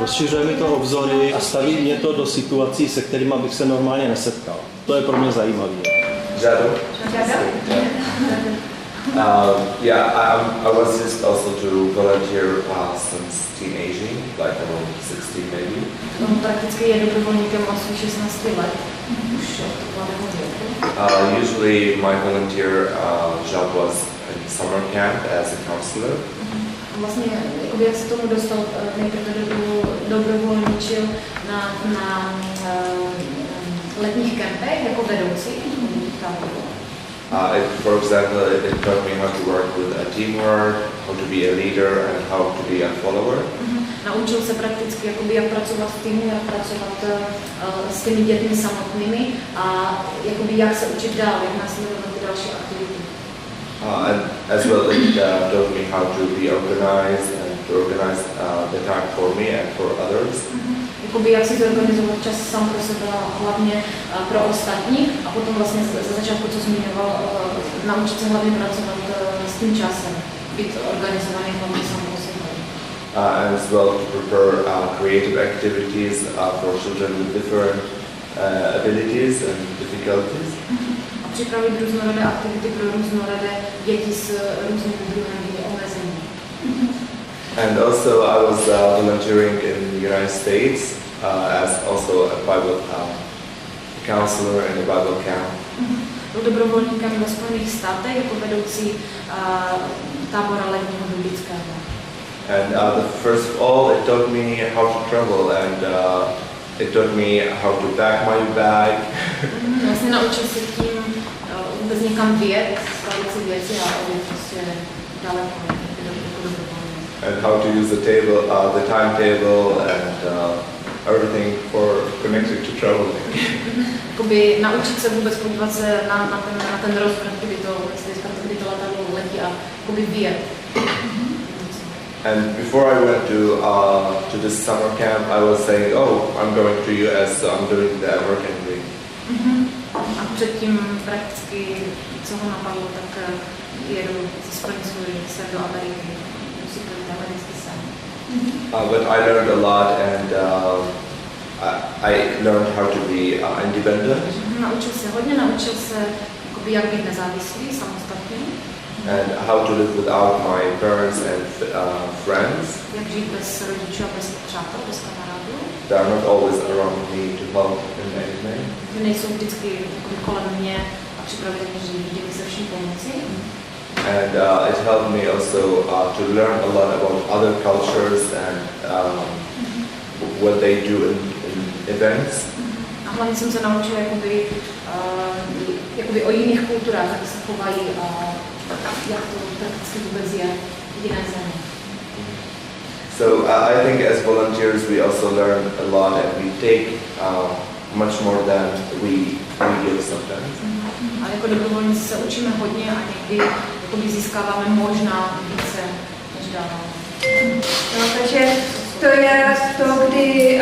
Rozšiřuje mi to obzory a staví mě to do situací, se kterými bych se normálně nesetkal. To je pro mě zajímavé. Jadu? I was used also to volunteer since teenaging, like around 16 maybe. Prakticky je dobrovolníkem asi 16 let. Už od mladého věku. Usually my volunteer job was in summer camp as a counselor. Vlastně, jakoby, jak se tomu dostal, nejprve dobrovolničil na letních kempech jako vedoucí táboru. For example, it taught me how to work with a teamwork, how to be a leader and how to be a follower. Naučil se prakticky, jakoby, jak pracovat v týmu, jak pracovat s těmi dětmi samotnými a jakoby, jak se učit dál, jak následovat ty další aktivity. And as well, it taught me how to be organized and to organize the time for me and for others. Jakoby, jak si zorganizovat čas sám pro sebe a hlavně pro ostatní a potom vlastně za začátku, co zmiňoval, naučit se hlavně pracovat s tím časem, být organizovaný hlavně sám pro sebe. And as well to prepare creative activities for children with different abilities and difficulties. A připravit různorodé aktivity pro různorodé děti s různými druhy omezení. And also I was volunteering in the United States as also a Bible counselor in a Bible camp. Byl dobrovolníkem ve Spojených státech jako vedoucí tábora letního biblického. And first of all, it taught me how to travel and it taught me how to pack my bag. Vlastně naučil se tím vůbec někam vyjet, stavit si věci a odjet prostě daleko. And how to use the table, the timetable, and everything connected to traveling. Jakoby naučit se vůbec podívat se na ten rozvrh, kdy to letadlo letí a jakoby vyjet. And before I went to this summer camp, I was saying, "Oh, I'm going to US, so I'm doing the American thing." A předtím prakticky, co ho napadlo, tak jedu ze Spojených států do Ameriky. But I learned a lot, and I learned how to be independent. Naučil se hodně, naučil se jakoby, jak být nezávislý, samostatný. And how to live without my parents and friends. Jak žít bez rodičů a bez přátel, bez kamarádů. They are not always around me to help in anything. Nejsou vždycky kolem mě a připravili mě, že vidím se vším pomoci. And it helped me also to learn a lot about other cultures and what they do in events. A hlavně jsem se naučil jakoby o jiných kulturách, jak se chovají a jak to prakticky vůbec je v jiné zemi. So I think as volunteers we also learn a lot and we take much more than we give sometimes. Ale jako dobrovolníci se učíme hodně a někdy získáváme možná více, než dáváme. No, takže to je to, kdy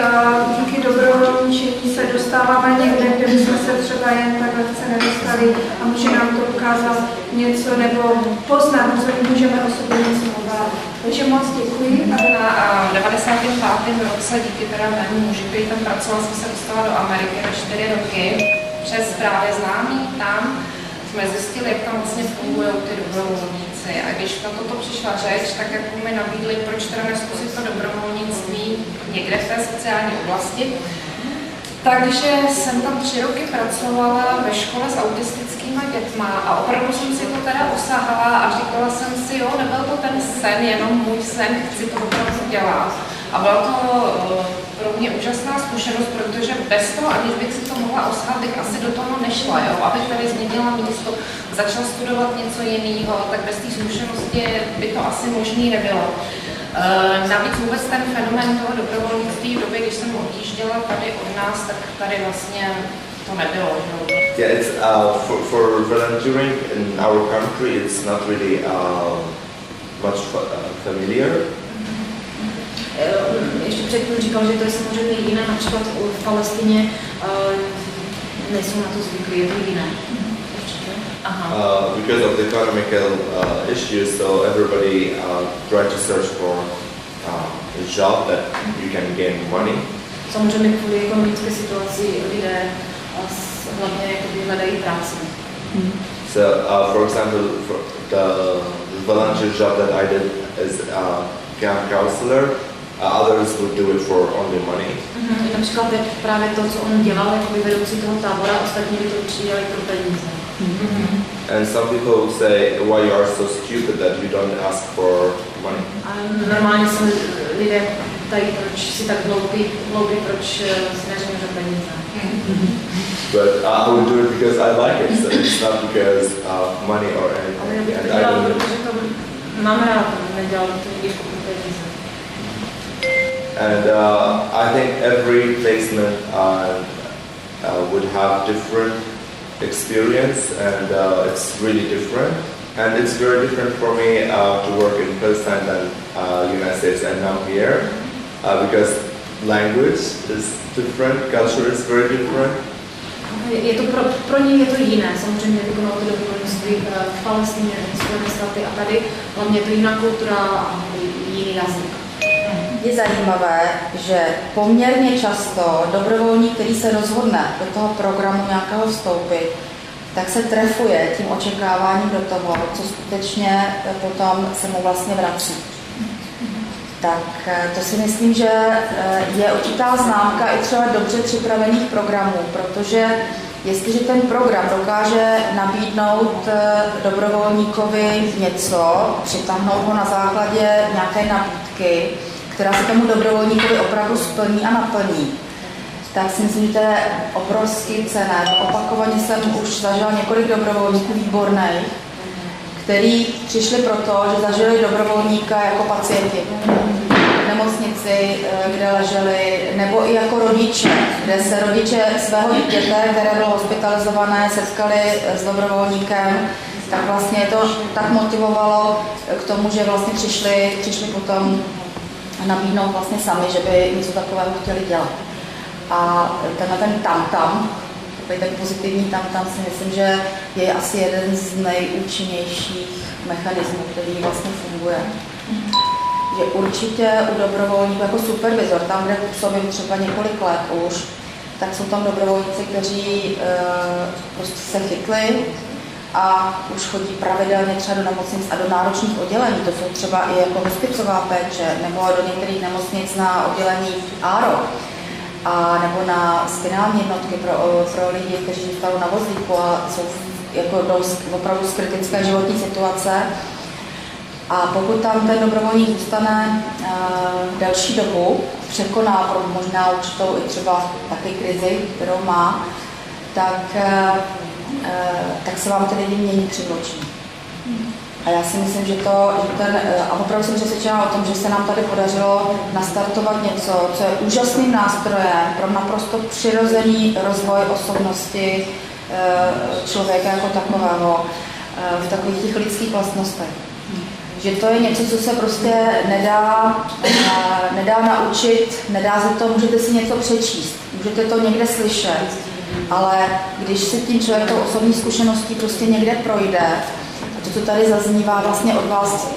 díky dobrovolničení se dostáváme někde, kde bychom se třeba jen tak lehce nedostali a může nám to ukázat něco nebo poznat, co můžeme o sobě něco mluvit. Takže moc děkuji. Na 95. roce díky teda mému muži, který tam pracoval, jsem se dostala do Ameriky na 4 roky. Přes právě známý tam jsme zjistili, jak tam vlastně fungují ty dobrovolníci. A když na toto přišla řeč, tak jako mi nabídli, proč teda nezkusit to dobrovolnictví někde v té sociální oblasti. Takže jsem tam 3 roky pracovala ve škole s autistickými dětma a opravdu jsem si to teda osahala a říkala jsem si, jo, nebyl to ten sen, jenom můj sen, chci to opravdu dělat. A byla to pro mě úžasná zkušenost, protože bez toho, aniž bych si to mohla osahat, bych asi do toho nešla, jo? Abych tady změnila místo, začala studovat něco jiného, tak bez té zkušenosti by to asi možný nebylo. Navíc vůbec ten fenomén toho dobrovolnictví v době, když jsem odjížděla tady od nás, tak tady vlastně to nebylo. Že? Yeah, it's for volunteering in our country. It's not really much familiar. Ještě předtím říkal, že to je samozřejmě jiné, například v Palestině nejsou na to zvyklí, je to jiné. Because of the economical issues, so everybody tried to search for job that you can gain money. Samozřejmě kvůli ekonomické situaci lidé hlavně hledají práci. So, for example, for the volunteer job that I did as a camp counselor, others would do it for only money. Například právě to, co on dělal jako vedoucí toho tábora, ostatní by to určitě dělali pro peníze. And some people say, why you are so stupid that you don't ask for money. A normálně se lidé ptají, proč si tak hloupí, proč si neřekne za peníze. But I would do it because I like it, so it's not because of money or anything. Ale já bych to And I dělal, don't- protože to mám rád, nedělal to nikdy pro peníze. And I think every placement would have different experience, and it's really different. And it's very different for me to work in Palestine than United States and now here, because language is different, culture is very different. Je to pro ně je to jiné, samozřejmě vykonávat to dobrovolnictví v Palestině, Spojené státy a tady, hlavně je to jiná kultura a jiný jazyk. Je zajímavé, že poměrně často dobrovolník, který se rozhodne do toho programu nějakého vstoupit, tak se trefuje tím očekáváním do toho, co skutečně potom se mu vlastně vrací. Tak to si myslím, že je určitá známka i třeba dobře připravených programů, protože jestliže ten program dokáže nabídnout dobrovolníkovi něco, přitáhnout ho na základě nějaké nabídky, která se tomu dobrovolníkovi opravdu splní a naplní, tak si myslím, že to je obrovský cenné. Opakovaně jsem už zažila několik dobrovolníků výborných, který přišli proto, že zažili dobrovolníka jako pacienti v nemocnici, kde leželi, nebo i jako rodiče, kde se rodiče svého dítěte, které bylo hospitalizované, setkali s dobrovolníkem, tak vlastně je to tak motivovalo k tomu, že vlastně přišli potom nabídnout vlastně sami, že by něco takového chtěli dělat. A ten tam, takový ten pozitivní tam si myslím, že je asi jeden z nejúčinnějších mechanismů, který vlastně funguje. Že určitě u dobrovolníků jako supervizor, tam, kde působím třeba několik let už, tak jsou tam dobrovolníci, kteří prostě se chytli a už chodí pravidelně třeba do nemocnic a do náročných oddělení. To jsou třeba i jako hospicová péče, nebo do některých nemocnic na oddělení ARO, a nebo na spinální jednotky pro lidi, kteří zůstanou na vozíku a jsou jako opravdu z kritické životní situace. A pokud tam ten dobrovolník zůstane delší dobu, překoná možná určitou i třeba taky krizi, kterou má, tak se vám ty lidi mění před očí. A já si myslím, že a opravdu jsem přesvědčená o tom, že se nám tady podařilo nastartovat něco, co je úžasným nástrojem pro naprosto přirozený rozvoj osobnosti člověka jako takového v takových těch lidských vlastnostech. Že to je něco, co se prostě nedá naučit, nedá se to, můžete si něco přečíst, můžete to někde slyšet, ale když se tím člověk tou osobní zkušeností prostě někde projde, a to, co tady zaznívá vlastně od vás,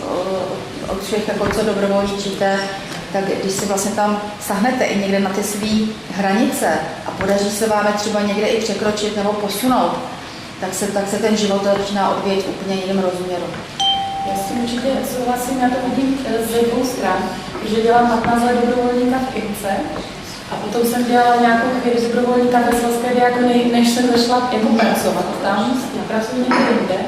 od všech, jako co dobrovolníčíte, tak když si vlastně tam sahnete i někde na ty svý hranice a podaří se vám třeba někde i překročit nebo posunout, tak se ten život začíná odvíjet úplně jiným rozměru. Já s tím určitě souhlasím, já to vidím ze dvou stran, protože dělám 15 let dobrovolníka v IMCE a potom jsem dělala nějakou chvíli dobrovolníka ve Slezské diakonii, než jsem začala jako pracovat tam, pracuji někde jinde.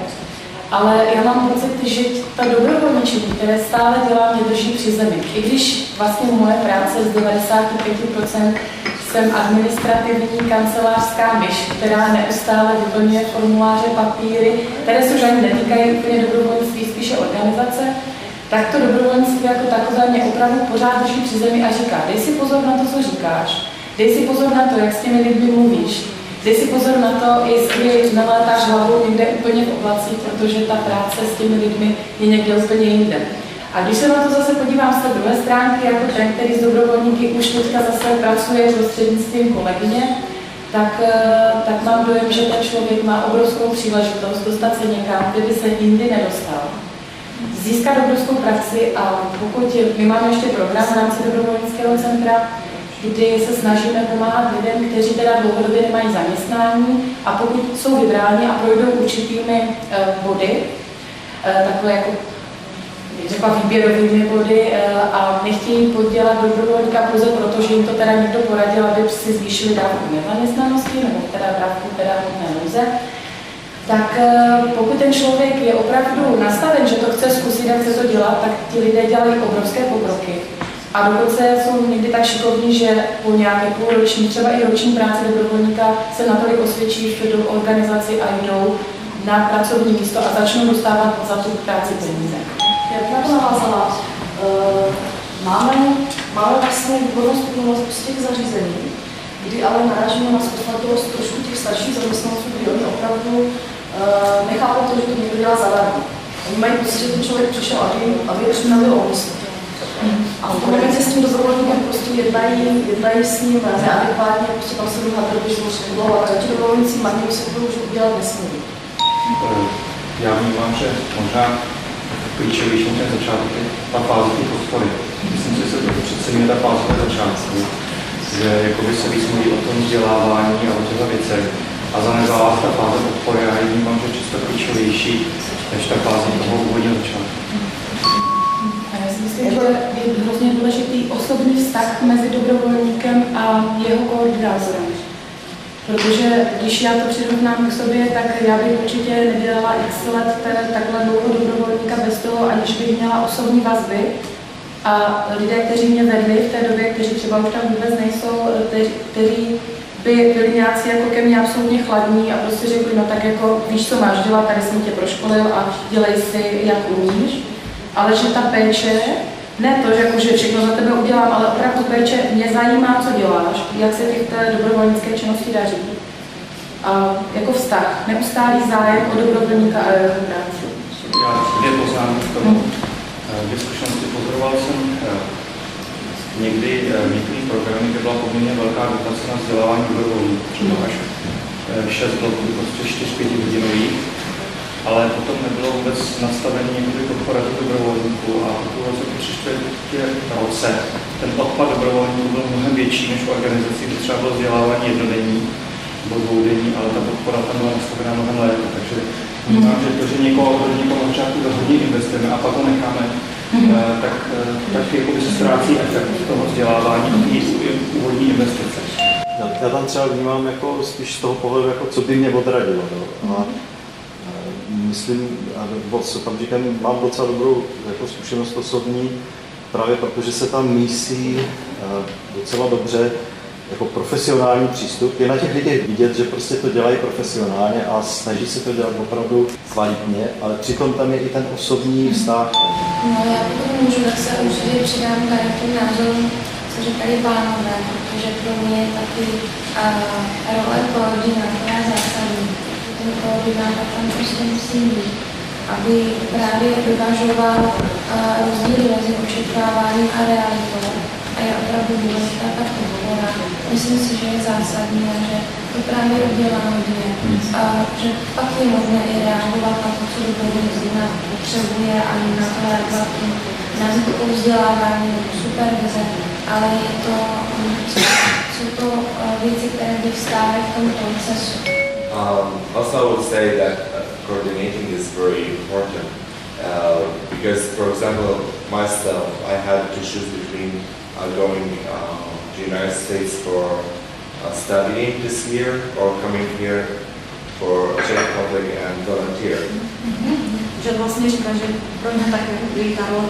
Ale já mám pocit, že ta dobrovolničení, které stále dělám, mě drží při zemi. I když vlastně moje práce z 95% jsem administrativní kancelářská myš, která neustále vyplňuje formuláře, papíry, které se už ani netýkají úplně dobrovolnictví, spíše organizace, tak to dobrovolnictví jako takové mě opravdu pořád drží při zemi a říká, dej si pozor na to, co říkáš, dej si pozor na to, jak s těmi lidmi mluvíš, dej si pozor na to, jestli nalétáš hlavou někde úplně v oblacích, protože ta práce s těmi lidmi je někde úplně jinde. A když se na to zase podívám z té druhé stránky, jako ten, který s dobrovolníky už teďka zase pracuje prostřednictvím kolegyně, tak mám dojem, že ten člověk má obrovskou příležitost dostat se někam, kde by se nikdy nedostal. získat obrovskou praxi a pokud my máme ještě program v rámci dobrovolnického centra, kdy se snažíme pomáhat lidem, kteří teda dlouhodobě nemají zaměstnání a pokud jsou vybráni a projdou určitými body, takové jako řekla výběrovými body a nechtějí podělat dobrovolníka pouze proto, že jim to teda někdo poradil, aby si zvýšili dávku nezaměstnanosti nebo teda dávku teda hmotné nouze, tak pokud ten člověk je opravdu nastaven, že to chce zkusit a chce to dělat, tak ti lidé dělají obrovské pokroky. A dokonce jsou někdy tak šikovní, že po nějaké půlroční, třeba i roční práci dobrovolníka se natolik osvědčí v organizaci a jdou na pracovní místo a začnou dostávat za tu práci peníze. Já bych na to navázala. Máme vlastně výbornou zkušenost z těch zařízení, kdy ale narážíme na způsobilost trošku těch starších zaměstnanců, kdy oni opravdu nechápou to, že to někdo dělá zadarmo. Oni mají pocit, že ten člověk přišel, aby je připravil o místo. A v tom momentě s tím dobrovolníkem prostě jednají s ním neadekvátně, prostě tam se dohá droby, že musí budovat, a ti dobrovolníci mají vysvětlují, že udělat nesmí. Já vnímám, že možná klíčovější ten začátek je ta fáze té podpory. Myslím, že se to přeceňuje ta fáze té začátku, že jakoby se víc mluví o tom vzdělávání a o těchto věcech a zanedbává ta fáze podpory a já vnímám, že je často klíčovější než ta fáze toho úvodního začátku. Myslím, že je hrozně důležitý osobní vztah mezi dobrovolníkem a jeho koordinátorem. Protože když já to přirovnám k sobě, tak já bych určitě nedělala x let takhle dlouho dobrovolníka bez toho, aniž bych měla osobní vazby. A lidé, kteří mě vedli v té době, kteří třeba už tam vůbec nejsou, kteří by byli nějací jako ke mně absolutně chladní a prostě řekli, no tak jako víš, co máš dělat, tady jsem tě proškolil a dělej si, jak umíš. Ale že ta péče, ne to, že, jako, že všechno za tebe udělám, ale opravdu péče, mě zajímá, co děláš, jak se těch té dobrovolnické činnosti daří. A jako vztah, neustálý zájem o dobrovolníka a jeho práci. Já dvě poznámky k tomu. Dvě zkušenosti pozoroval jsem někdy v některých programech, kde byla poměrně velká dotace na vzdělávání dobrovolníků, třeba až 6 bloků, prostě 4-5 hodinových. Ale potom nebylo vůbec nastavení někdy podpora dobrovolníků a po roce 3-4 roce ten odpad dobrovolníků byl mnohem větší než v organizaci, kde třeba bylo vzdělávání jednodenní nebo dvoudenní, ale ta podpora tam byla nastavená mnohem lépe. Takže vnímám, že to, že někoho na začátku hodně investujeme a pak ho necháme, tak jakoby se ztrácí efekt toho vzdělávání a té úvodní investice. Já tam třeba vnímám jako spíš z toho pohledu, jako co by mě odradilo. No. Myslím, s okamžikem mám docela dobrou jako zkušenost osobní, právě protože se tam mísí docela dobře jako profesionální přístup. Je na těch lidech vidět, že prostě to dělají profesionálně a snaží se to dělat opravdu kvalitně, ale přitom tam je i ten osobní vztah. No já pokud můžu, tak se určitě přidám tady k těm názorům, co říkali pánové, protože pro mě je taky role koordinátora zásadní. Ten koordinátor tam prostě musí být, aby právě vyvažoval rozdíly mezi očekáváním a realitou. A je opravdu důležitá ta podpora. Myslím si, že je zásadní a že to právě udělá hodně. A že pak je možné i reagovat na to, co dobrovolník potřebuje a na to reagovat na to vzdělávání nebo supervize. Ale je to, jsou to věci, které vyvstávají v tom procesu. Also, I would say that coordinating is very important because, for example, myself, I had to choose between going to the United States for studying this year or coming here for Czech Republic and volunteer. Že vlastně říká, že pro mě také ta role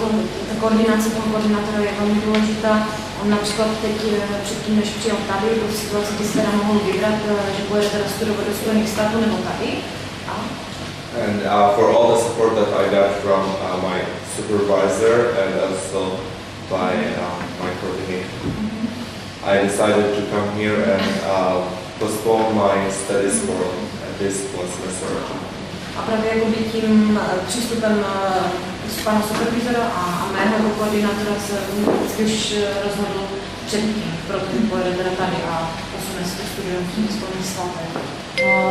ta koordinace toho koordinátora je velmi důležitá. On například teď předtím, než přijel tady, do situace, kdy se teda mohl vybrat, že bude teda studovat do Spojených států nebo tady. And for all the support that I got from my supervisor and also by my coordinator, I decided to come here and postpone my studies for at least one semester. A právě jakoby tím přístupem z pana supervizora a mého jako koordinátora se vždycky už rozhodl předtím, protože pojede teda tady a posune si to studium v Spojených státech.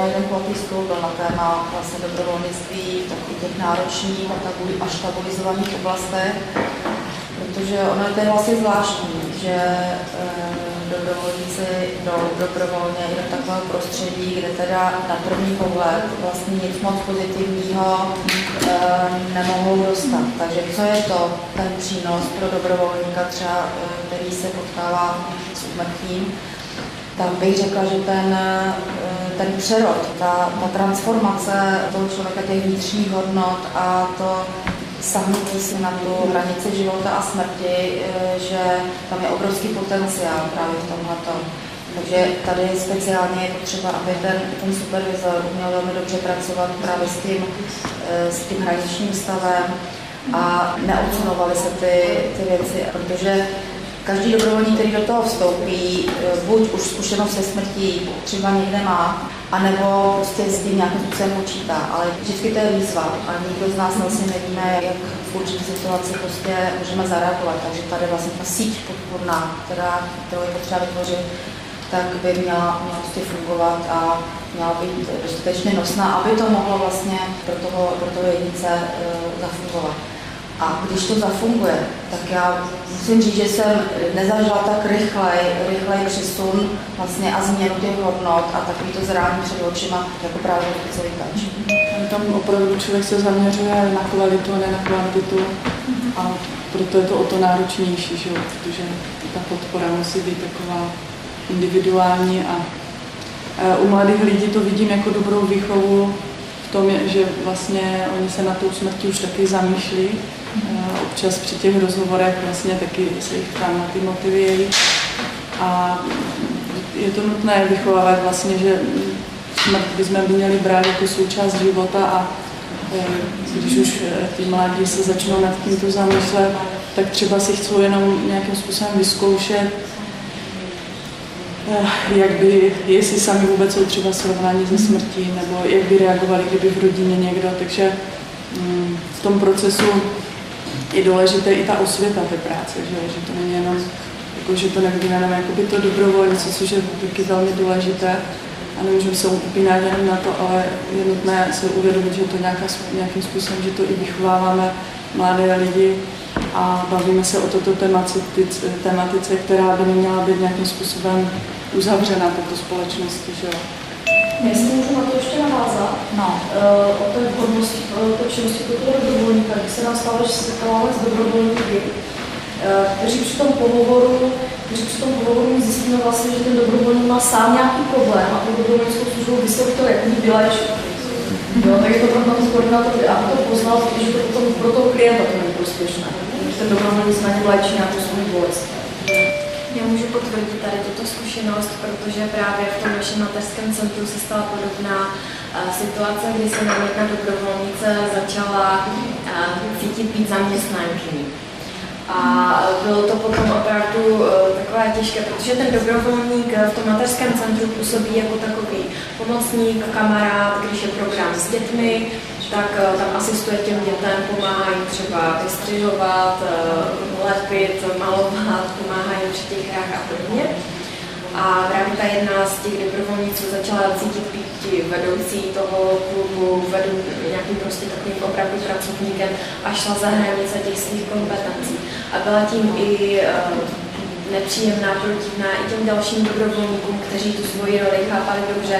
Jeden kulatý stůl byl na téma vlastně dobrovolnictví v takových těch náročných a až tabuizovaných oblastech, protože ono je to vlastně zvláštní, že dobrovolníci jdou dobrovolně i do takového prostředí, kde teda na první pohled vlastně nic moc pozitivního nemohou dostat. Takže co je to ten přínos pro dobrovolníka třeba, který se potkává s úmrtím, tak bych řekla, že ten přerod, ta transformace toho člověka, těch vnitřních hodnot a to sahnutí si na tu hranici života a smrti, že tam je obrovský potenciál právě v tomhletom. Takže tady speciálně je potřeba, aby ten supervizor uměl velmi dobře pracovat právě s tím hraničním stavem a neodsunovaly se ty věci, protože každý dobrovolník, který do toho vstoupí, buď už zkušenost se smrtí třeba někde má, anebo prostě s tím nějakým způsobem počítá, ale vždycky to je výzva a nikdo z nás vlastně nevíme, jak v určité situaci prostě můžeme zareagovat, takže tady vlastně ta síť podpůrná, kterou je potřeba vytvořit, tak by měla prostě fungovat a měla být dostatečně nosná, aby to mohlo vlastně pro toho jedince zafungovat. A když to zafunguje, tak já musím říct, že jsem nezažila tak rychlej přesun vlastně a změnu těch hodnot a takový to zrání před očima, jako právě celý péč. Tam opravdu člověk se zaměřuje na kvalitu a ne na kvantitu a proto je to o to náročnější, že? Protože ta podpora musí být taková individuální a u mladých lidí to vidím jako dobrou výchovu v tom, že vlastně oni se na tou smrti už taky zamýšlí. Občas při těch rozhovorech vlastně taky se jich tam ty motivují a je to nutné vychovávat vlastně, že smrt bychom měli brát jako součást života a když už ty mladí se začnou nad tímto zamýšlet, tak třeba si chcou jenom nějakým způsobem vyzkoušet, jestli sami vůbec jsou třeba srovnáni ze smrtí, nebo jak by reagovali, kdyby v rodině někdo, takže v tom procesu je důležité i ta osvěta té práce, že to není jenom, jako, že to nevidíme jenom jakoby to dobrovolnice, což je taky velmi důležité a nemůžeme se upínat jenom na to, ale je nutné se uvědomit, že to nějakým způsobem, že to i vychováváme mladé lidi a bavíme se o této tematice, která by neměla být nějakým způsobem uzavřena této společnosti. Že? Jestli můžu na to ještě navázat, o té vhodnosti té činnosti toho dobrovolníka, když se nám stalo, že se setkáváme s dobrovolníky, kteří při tom pohovoru zjistíme vlastně, že ten dobrovolník má sám nějaký problém a tu dobrovolnickou službu vysvětlil, jak jí vyléčit. Tak je to pro toho koordinátor, aby to poznal, protože to potom pro toho klienta to není prospěšné. Ten dobrovolník na něm léčí nějakou svou bolest. Já můžu potvrdit tady tuto zkušenost, protože právě v tom našem mateřském centru se stala podobná situace, kdy se nám jedna dobrovolnice začala cítit být zaměstnankyní. A bylo to potom opravdu takové těžké, protože ten dobrovolník v tom mateřském centru působí jako takový pomocník, kamarád, když je program s dětmi, tak tam asistuje těm dětem, pomáhá jim třeba vystřihovat, lepit, malovat, pomáhá jim při těch hrách a podobně. A právě ta jedna z těch dobrovolníců začala cítit být vedoucí toho klubu, nějakým prostě takovým opravdu pracovníkem a šla za hranice těch svých kompetencí. A byla tím i nepříjemná, protivná i těm dalším dobrovolníkům, kteří tu svoji roli chápali dobře,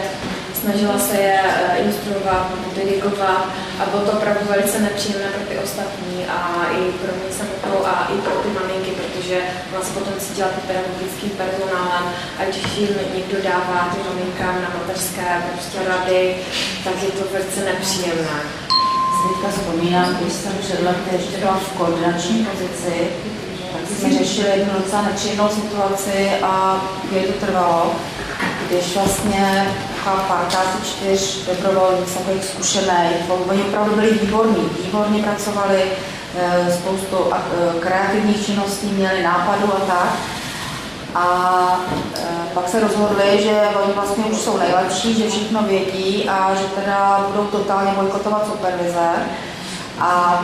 snažila se je instruovat, dirigovat a bylo to opravdu velice nepříjemné pro ty ostatní a i pro mě samotnou a i pro ty maminky, protože ona se potom cítila tím pedagogickým personálem a když jim někdo dává těm maminkám na mateřské prostě rady, tak je to velice nepříjemné. Teďka vzpomínám, když jsem před lety ještě byla v koordinační pozici, tak jsme řešili jednu docela nepříjemnou situaci a chvíli to trvalo, když vlastně parta asi 4 dobrovolníků, takových zkušených, oni opravdu byli výborně pracovali, spoustu kreativních činností, měli nápadů a tak. A pak se rozhodli, že oni vlastně už jsou nejlepší, že všechno vědí a že teda budou totálně bojkotovat supervize. A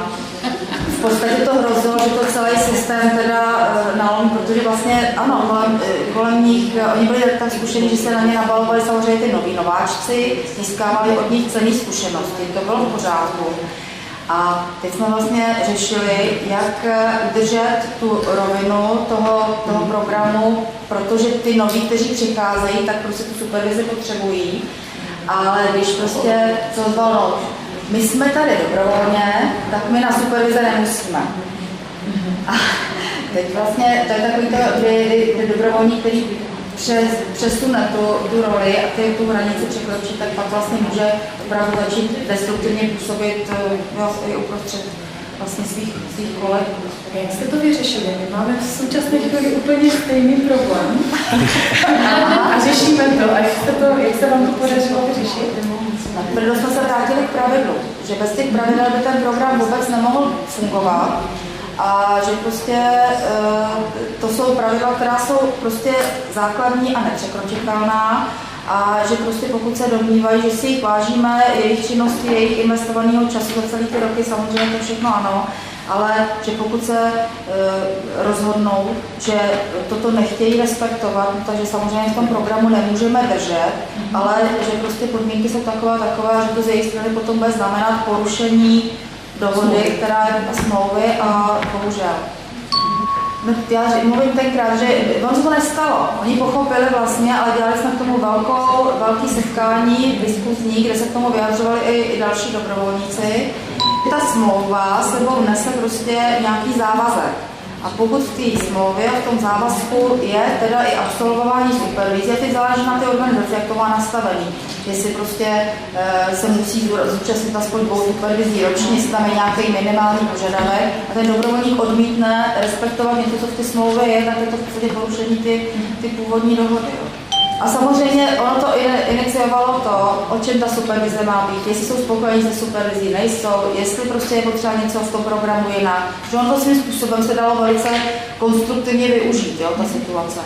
v podstatě to hrozilo, že to celý systém teda nalomí, protože vlastně ano, kolem nich, oni byli tak zkušení, že se na ně nabalovali samozřejmě ty noví nováčci, získávali od nich cenné zkušenosti, to bylo v pořádku. A teď jsme vlastně řešili, jak udržet tu rovinu toho programu, protože ty noví, kteří přicházejí, tak prostě tu supervizi potřebují. Ale když prostě co zvolnou, my jsme tady dobrovolně, tak my na supervize nemusíme. A teď vlastně to je takový to, kdy dobrovolník, který přesune tu roli a tu hranici překročí, tak pak vlastně může opravdu začít destruktivně působit i uprostřed vlastně svých kolegů. Jak jste to vyřešili? My máme v současné chvíli úplně stejný problém a řešíme to. A jak se vám to podařilo vyřešit? Proto jsme se vrátili k pravidlu, že bez těch pravidel by ten program vůbec nemohl fungovat a že prostě to jsou pravidla, která jsou prostě základní a nepřekročitelná a že prostě pokud se domnívají, že si jich vážíme, jejich činnosti, jejich investovaného času za celý ty roky, samozřejmě to všechno ano, ale že pokud se rozhodnou, že toto nechtějí respektovat, takže samozřejmě v tom programu nemůžeme držet, ale že prostě podmínky jsou takové, že to z jejich strany potom bude znamenat porušení dohody, která je na smlouvy a bohužel. No, já mluvím tenkrát, že ono se to nestalo. Oni pochopili vlastně, ale dělali jsme k tomu velký setkání diskuzní, kde se k tomu vyjadřovali i další dobrovolníci. Ta smlouva sebou nese prostě nějaký závazek. A pokud v té smlouvě, v tom závazku je teda i absolvování supervize, teď záleží na té organizaci, jak to má nastavený. Jestli prostě se musí zúčastnit aspoň 2 supervizí ročně, jestli tam je nějaký minimální požadavek a ten dobrovolník odmítne respektovat něco, co v té smlouvě je, tak je to v podstatě porušení ty původní dohody. A samozřejmě ono to iniciovalo to, o čem ta supervize má být, jestli jsou spokojení se supervizí, nejsou, jestli prostě je potřeba něco v tom programu jinak. Že ono to svým způsobem se dalo velice konstruktivně využít, ta situace.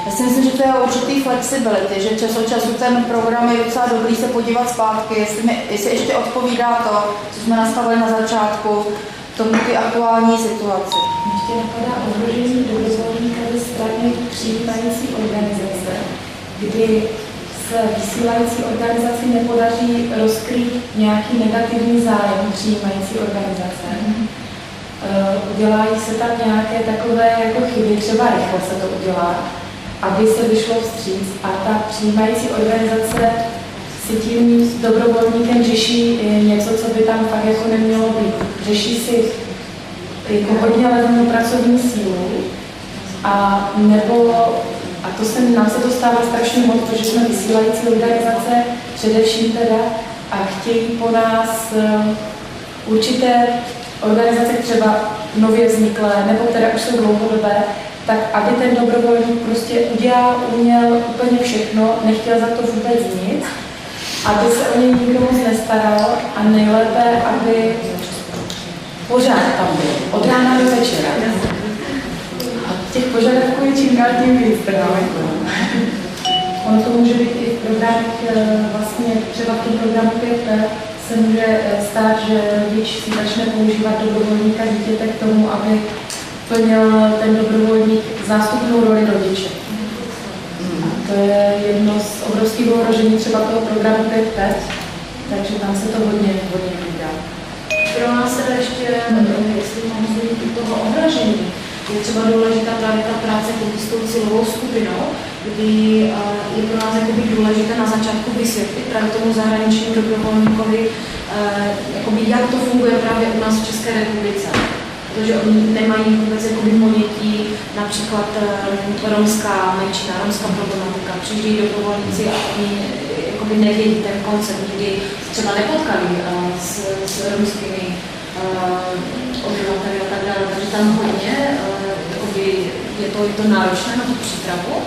Já si myslím, že to je určitý flexibility, že čas od času ten program je docela dobrý se podívat zpátky, jestli ještě odpovídá to, co jsme nastavili na začátku, tomu ty aktuální situaci. Ještě napadá ohrožení dobrovolníka ze strany přijímající organizace, kdy se vysílající organizaci nepodaří rozkrýt nějaký negativní zájem přijímající organizace. Udělají se tam nějaké takové jako chyby, třeba rychle se to udělá, aby se vyšlo vstříc a ta přijímající organizace si tím dobrovolníkem řeší něco, co by tam fakt jako nemělo být. Řeší si jako hodně levnou pracovní sílu a nám se to stává strašně moc, protože jsme vysílající organizace, především teda, a chtějí po nás určité organizace, třeba nově vzniklé, nebo které už jsou dlouhodobé, tak aby ten dobrovolník prostě uměl úplně všechno, nechtěl za to vůbec nic, aby se o něj nikdo moc nestaral a nejlépe, aby pořád tam byl, od rána do večera. A těch požadavků je čím dál tím víc. Ono to může být i v programech, vlastně třeba v tom programu 5P se může stát, že rodič si začne používat dobrovolníka dítěte k tomu, aby plnil ten dobrovolník zástupnou roli rodiče. A to je jedno z obrovských ohrožení třeba toho programu 5P, takže tam se to hodně vydá. Pro nás se ještě, jestli mám zmínit toho ohrožení, je třeba důležitá právě ta práce s tou cílovou skupinou, kdy je pro nás důležité na začátku vysvětlit právě tomu zahraničnímu dobrovolníkovi, jak to funguje právě u nás v České republice. Protože oni nemají vůbec ponětí, například romská menšina, romská problematika. Přijíždějí dobrovolníci a oni nevědí ten koncept, kdy třeba nepotkali s romskými obyvateli a tak dále. Takže tam hodně je to náročné na tu přípravu.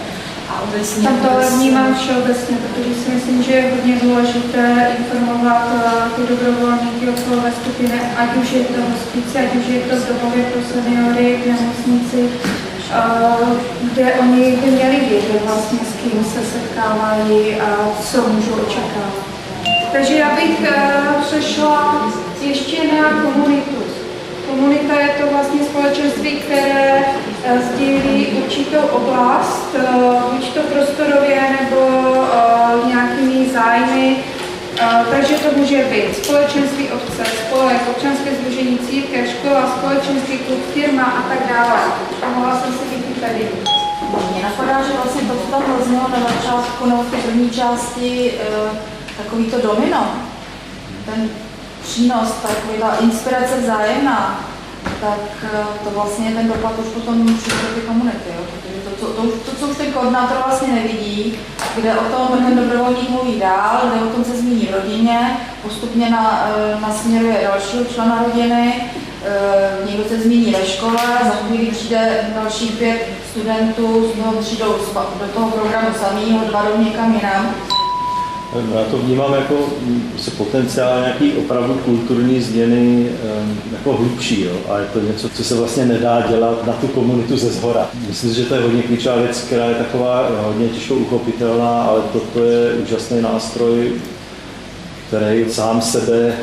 A obecně tam to vnímám všeobecně, protože si myslím, že je hodně důležité informovat ty dobrovolníky okolo skupiny, ať už je to hospice, ať už je to v domově pro seniory, v nemocnici, kde oni by měli vědět vlastně, s kým se setkávají a co můžou očekávat. Takže já bych přešla ještě na komunitu. Komunita je to vlastně společenství, které sdílí určitou oblast, buď to prostorově nebo nějakými zájmy. Takže to může být společenství obce, spolek, občanské sdružení, církev, škola, společenský klub, firma a tak dále. Mohla jsem si i tady. Mně napadá, že vlastně to, co tam zaznělo na začátku, nebo v té první části, takový to domino, ten přínos, takový ta inspirace vzájemná, tak to vlastně ten dopad už potom přijde do ty komunity. Jo? Protože to, co už ten koordinátor vlastně nevidí, kde o tom ten dobrovolník mluví dál, kde o tom se zmíní v rodině, postupně nasměruje dalšího člena rodiny, někdo se zmíní ve škole, za chvíli přijde dalších 5 studentů, z toho přijdou do toho programu samého, 2 jdou někam jinam. Já to vnímám jako potenciál nějaký opravdu kulturní změny jako hlubší, jo? A je to něco, co se vlastně nedá dělat na tu komunitu ze zhora. Myslím si, že to je hodně klíčová věc, která je taková hodně těžko uchopitelná, ale toto je úžasný nástroj, který sám sebe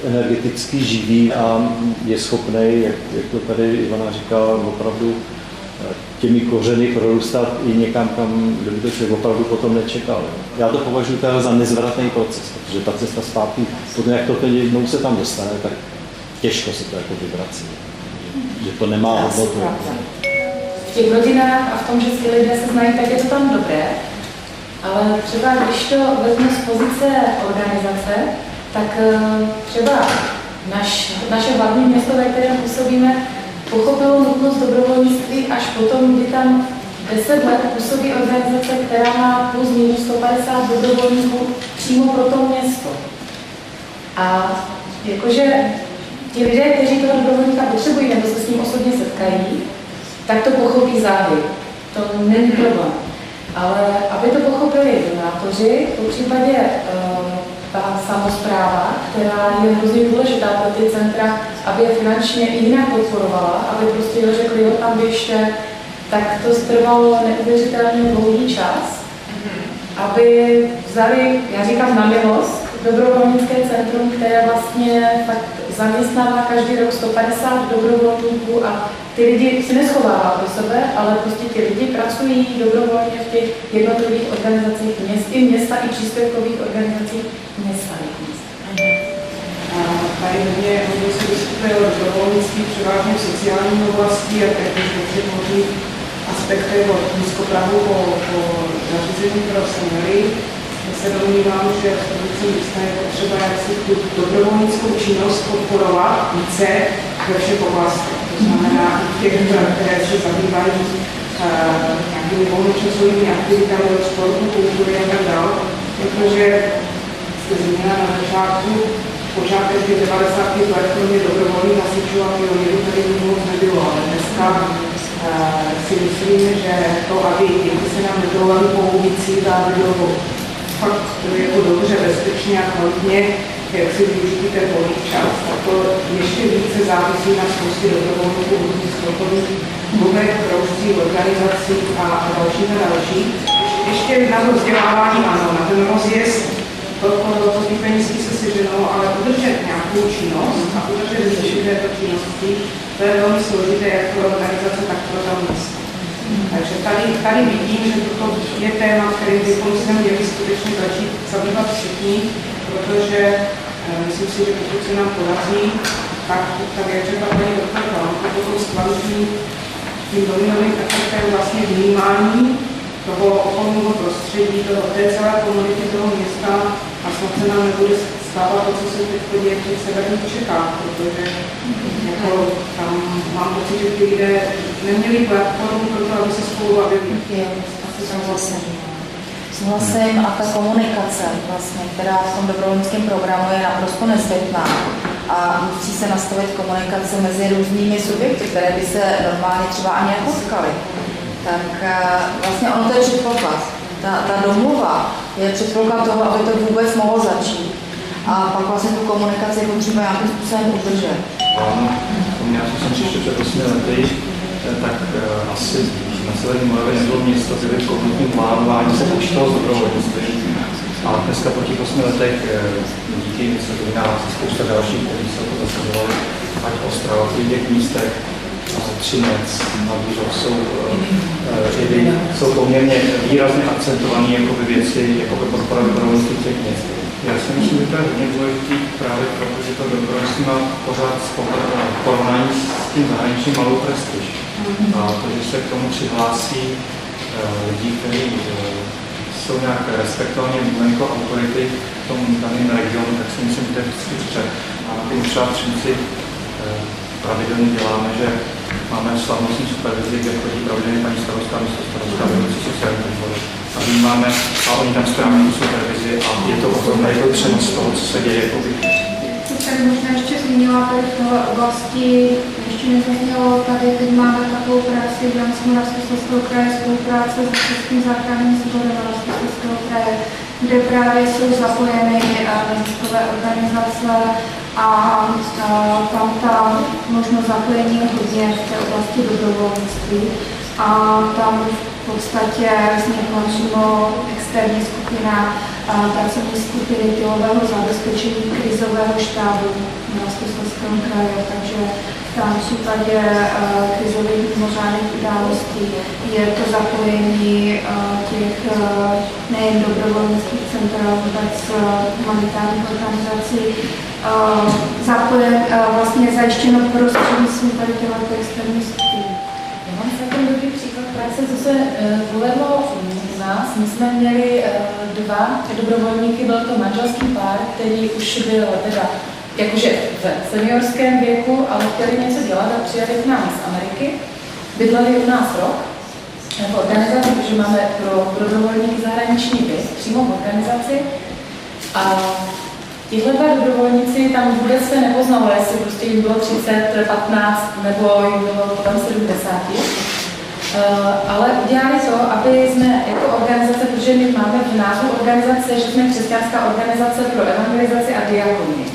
energeticky živí a je schopný, jak to tady Ivana říkala, opravdu těmi kořeny prorůstat i někam, kam by to člověk opravdu potom nečekal. Já to považuji teda za nezvratný proces, protože ta cesta zpátky, potom jak to teď jednou se tam dostane, tak těžko se to jako vyvrací. Že to nemá hodnotu. V těch rodinách a v tom, že ty lidé se znají, tak je to tam dobré, ale třeba když to vezmu z pozice organizace, tak třeba naše hlavní město, ve kterém působíme, pochopilo nutnost dobrovolnictví až potom, kdy tam 10 let působí organizace, která má plus minus 150 dobrovolníků přímo pro to město. A jakože ti lidé, kteří toho dobrovolníka potřebují nebo se s ním osobně setkají, tak to pochopí záhy. To není problém. Ale aby to pochopili donátoři, v případě ta samospráva, která je hrozně důležitá pro ty centra, aby je finančně i jinak podporovala, aby prostě řekli, jo, tam běžte, tak to trvalo neuvěřitelně dlouhý čas, aby vzali, já říkám na milost, dobrovolnické centrum, které vlastně tak zaměstnává každý rok 150 dobrovolníků a ty lidi si neschovává pro sebe, ale prostě ti lidi pracují dobrovolně v těch jednotlivých organizacích města i příspěvkových organizacích města. Tady hodně se diskutuje o dobrovolnictví převážně v sociální oblasti a také v možných aspektech od nízkoprahu po zařízení pro seniory. Já se domnívám, že v produkci města je potřeba jaksi tu dobrovolnickou činnost podporovat více ve všech oblastech. To znamená i těch, které se zabývají nějakými volnočasovými aktivitami od sportu, kultury a tak dále, protože jste zmínila na začátku, počátek 90. let kromě dobrovolných hasičů a pionýrů tady moc nebylo, ale dneska si myslím, že to, aby děti se nám nedovolali mohou vycít a aby bylo fakt jako dobře, bezpečně a kvalitně, jak si využít ten volný čas. Tak to ještě více závisí na spoustě dobrovolníků, různých sportovních klubech, kroužcích, organizacích a dalších. Ještě na to vzdělávání, ano, na ten rozjezd, to ty penízky se seženou, ale udržet nějakou činnost a udržet řešit této činnosti, to je velmi složité jak pro organizace, tak pro to město. Takže tady vidím, že toto je téma, který bychom se měli skutečně začít zabývat všichni, protože myslím si, že pokud se nám podaří, tak jak řekla paní doktorka, to potom zkvalitní tím dominovým efektem vlastně vnímání toho okolního prostředí, té celé komunity toho města a snad se nám nebude stávat to, co se teď děje v těch severních Čechách, protože jako, tam mám pocit, že ty lidé neměli platformu pro to, aby se spolu bavili. Souhlasím a ta komunikace, vlastně, která v tom dobrovolnickém programu je naprosto nezbytná a musí se nastavit komunikace mezi různými subjekty, které by se normálně třeba ani nepotkaly. Tak vlastně ono to je předpoklad. Ta domluva je předpoklad toho, aby to vůbec mohlo začít. A pak vlastně tu komunikaci potřeba nějakým způsobem udržet. Já jsem si ještě před 8 lety, tak asi na Severní Moravě nebylo město, kde by v komunitním plánování se počítalo z dobrovolnictví. A dneska po těch 8 letech díky Vysoké spousta dalších, kteří se to zasazovali, a ať Ostrava, v těch místech, Třinec, Mladířov jsou poměrně výrazně akcentované věci, jako podpora dobrovolnictví těch měst. Já si myslím, že to je hodně důležitý právě proto, že to dobrovolnictví má pořád v porovnání s tím zahraničím malou prestiž. A to, že se k tomu přihlásí lidi, kteří jsou nějak respektovaně vnímaní jako autority v tom daném regionu, tak si myslím, že to je vždycky vstřed. A my třeba v Třinci pravidelně děláme, že máme slavnostní supervizi, kde chodí pravidelně paní starostka, místo starostka, vedoucí sociální podpory. A vnímáme, a oni tam správně tu supervizi a je to ohromný přenos toho, co se děje. Tak možná ještě zmínila tady v téhle oblasti, ještě nezmínilo, tady teď máme takovou praxi v rámci Moravskoslezského kraje spolupráce s Českým záchranným sborem Moravskoslezského kraje, kde právě jsou zapojeny neziskové organizace a tam ta možnost zapojení je hodně v té oblasti dobrovolnictví. A tam v podstatě vznikla přímo externí skupina pracovní skupiny tylového zabezpečení krizového štábu Moravskoslezského kraje, takže tam v případě krizových mimořádných událostí je to zapojení těch nejen dobrovolnických center, ale vůbec humanitárních organizací, vlastně zajištěno prostřednictvím tady těchto externích skupin. Já mám takový dobrý příklad praxe, co se povedlo u nás. My jsme měli 2 dobrovolníky, byl to manželský pár, který už byl teda jakože v seniorském věku, ale chtěli něco dělat a přijeli k nám z Ameriky. Bydleli u nás rok v organizaci, protože máme pro dobrovolníky zahraniční byt přímo v organizaci. A tihle 2 dobrovolníci tam vůbec se nepoznalo, jestli prostě jim bylo 30, 15 nebo jim bylo potom 70. Ale udělali to, aby jsme jako organizace, protože my máme v názvu organizace, že jsme křesťanská organizace pro evangelizaci a diakonii.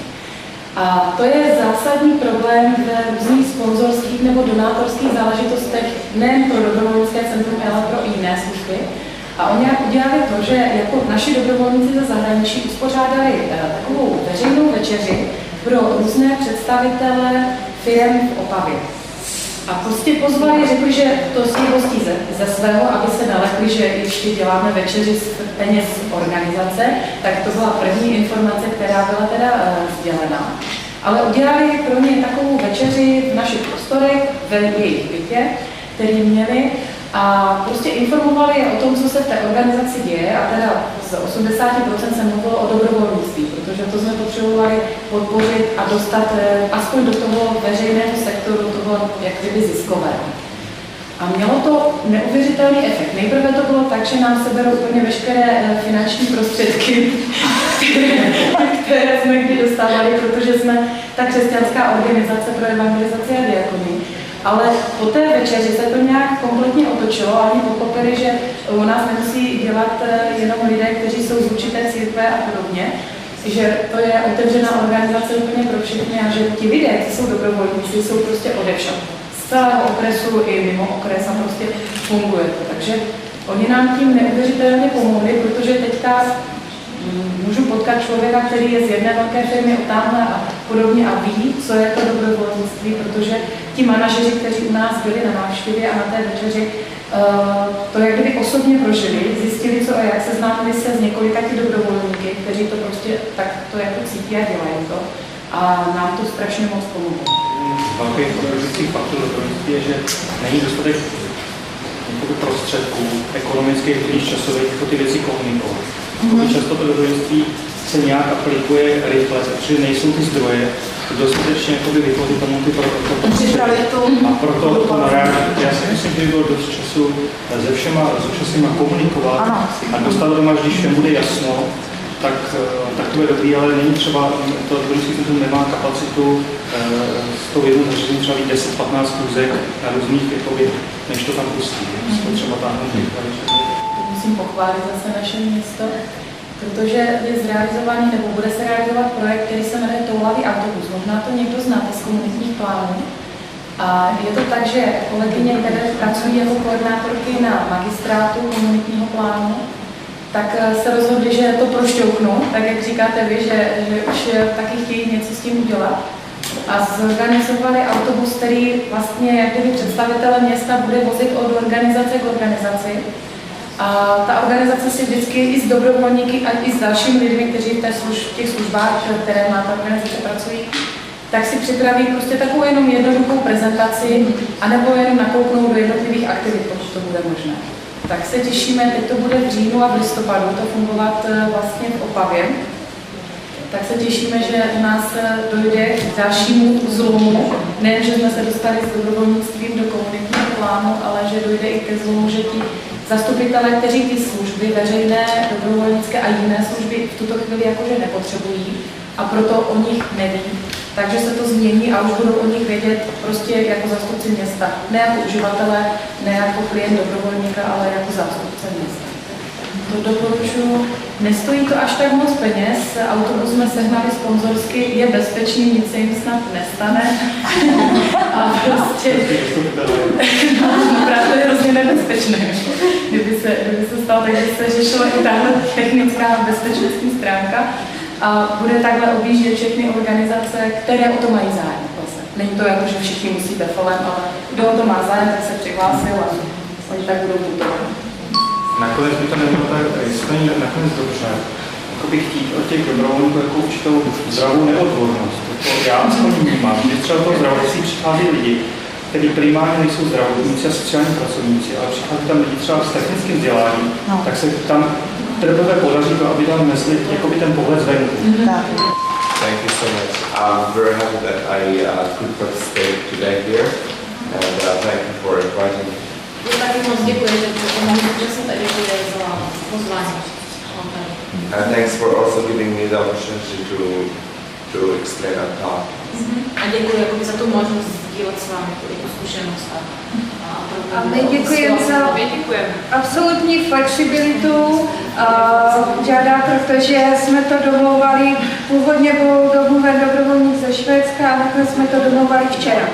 A to je zásadní problém v různých sponzorských nebo donátorských záležitostech nejen pro dobrovolnické centrum, ale pro i jiné služby. A oni udělali to, že jako naši dobrovolníci ze zahraničí uspořádali takovou veřejnou večeři pro různé představitele firem v Opavě. A prostě pozvali, řekli, že to si hostí ze svého, aby se nalekli, že ještě děláme večeři z peněz organizace, tak to byla první informace, která byla teda sdělena. Ale udělali pro ně takovou večeři v našich prostorech, ve jejich bytě, který měli, a prostě informovali o tom, co se v té organizaci děje, a teda z 80% se mluvilo o dobrovolnictví, protože to jsme potřebovali podpořit a dostat aspoň do toho veřejného sektoru, toho jak kdyby ziskového. A mělo to neuvěřitelný efekt. Nejprve to bylo tak, že nám seberou úplně veškeré finanční prostředky, které jsme kdy dostávali, protože jsme ta křesťanská organizace pro evangelizaci a diakonii. Ale po té večeři se to nějak kompletně otočilo a oni pochopili, že u nás nemusí dělat jenom lidé, kteří jsou z určité církve a podobně, že to je otevřená organizace úplně pro všechny a že ti lidé, kteří jsou dobrovolníci, jsou prostě odevšad. Z celého okresu i mimo okres a prostě funguje to. Takže oni nám tím neuvěřitelně pomohli, protože teďka můžu potkat člověka, který je z jedné velké firmy otáhne a podobně a ví, co je to dobrovolnictví, protože ti manažeři, kteří u nás byli na návštěvě a na té večeři, to jak kdyby osobně prožili, zjistili, co a jak, seznámili se s několika ti dobrovolníky, kteří to prostě tak to jako cítí a dělají to. A nám to strašně moc pomohlo. Velký problematický faktor dobrovolnictví je, že není dostatek prostředků ekonomických i časových jako ty věci komunikovat. Často to dobrovolnictví se nějak aplikuje rychle, protože nejsou ty zdroje dostatečně vytvořit tomu ty a proto to naráží. Já si myslím, že by bylo dost času se všema zúčastněnýma komunikovat a dostat doma, když všem bude jasno, tak to je dobrý, ale není třeba, to dobrovolnický centrum nemá kapacitu s tou jednou zařízení třeba 10-15 kůzek na různých, než to tam pustí. Třeba musím pochválit zase naše město, protože je zrealizovaný nebo bude se realizovat projekt, který se jmenuje Toulavý autobus. Možná to někdo znáte z komunitních plánů. A je to tak, že kolegyně, které pracují jako koordinátorky na magistrátu komunitního plánu, tak se rozhodli, že to prošťouknou, tak jak říkáte vy, že už taky chtějí něco s tím udělat. a zorganizovali autobus, který vlastně jak kdyby představitele města bude vozit od organizace k organizaci. A ta organizace si vždycky i s dobrovolníky a i s dalšími lidmi, kteří v těch službách, které má ta organizace, pracují, tak si připraví prostě takovou jenom jednoduchou prezentaci, anebo jenom nakouknou do jednotlivých aktivit, pokud to bude možné. Tak se těšíme, teď to bude v říjnu a v listopadu to fungovat vlastně v Opavě. Tak se těšíme, že u nás dojde k dalšímu zlomu. Nejen, že jsme se dostali s dobrovolnictvím do komunitního plánu, ale že dojde i ke zlomu, že ti zastupitelé, kteří ty služby, veřejné, dobrovolnické a jiné služby v tuto chvíli jakože nepotřebují a proto o nich neví, takže se to změní a už budou o nich vědět prostě jako zástupci města. Ne jako uživatelé, ne jako klient dobrovolníka, ale jako zástupce města. To doporučuji. Nestojí to až tak moc peněz, autobus jsme sehnali sponzorsky, je bezpečný, nic se jim snad nestane. A prostě právě je hrozně nebezpečné. Kdyby se stalo, tak by se řešila i tahle technická bezpečnostní stránka. A bude takhle objíždět všechny organizace, které o to mají zájem. Není to jako, že všichni musí befolem, ale kdo o to má zájem, tak se přihlásil a oni tak budou putovat. Nakonec by to nebylo tak, jestli to není nakonec dobře, jakoby chtít od těch dobrovolníků jako určitou zdravou neodbornost. Já aspoň vnímám, že třeba do toho zdravotnictví přichází lidi, kteří primárně nejsou zdravotníci a sociální pracovníci, ale přichází tam lidi třeba s technickým vzděláním, tak se tam teprve podaří to, aby tam nesli jakoby ten pohled zvenku. Thank you so much. I'm very happy that I could participate today here, and thank you for inviting me. Taky moc děkuji, že jsem tady za pozvání. And thanks for also giving me the opportunity to explain our talk. A děkuji za tu možnost sdílet s vámi tu zkušenost. A my děkujeme za absolutní flexibilitu, žádá, protože jsme to domlouvali, původně byl domluven dobrovolník ze Švédska a nakonec jsme to domlouvali včera.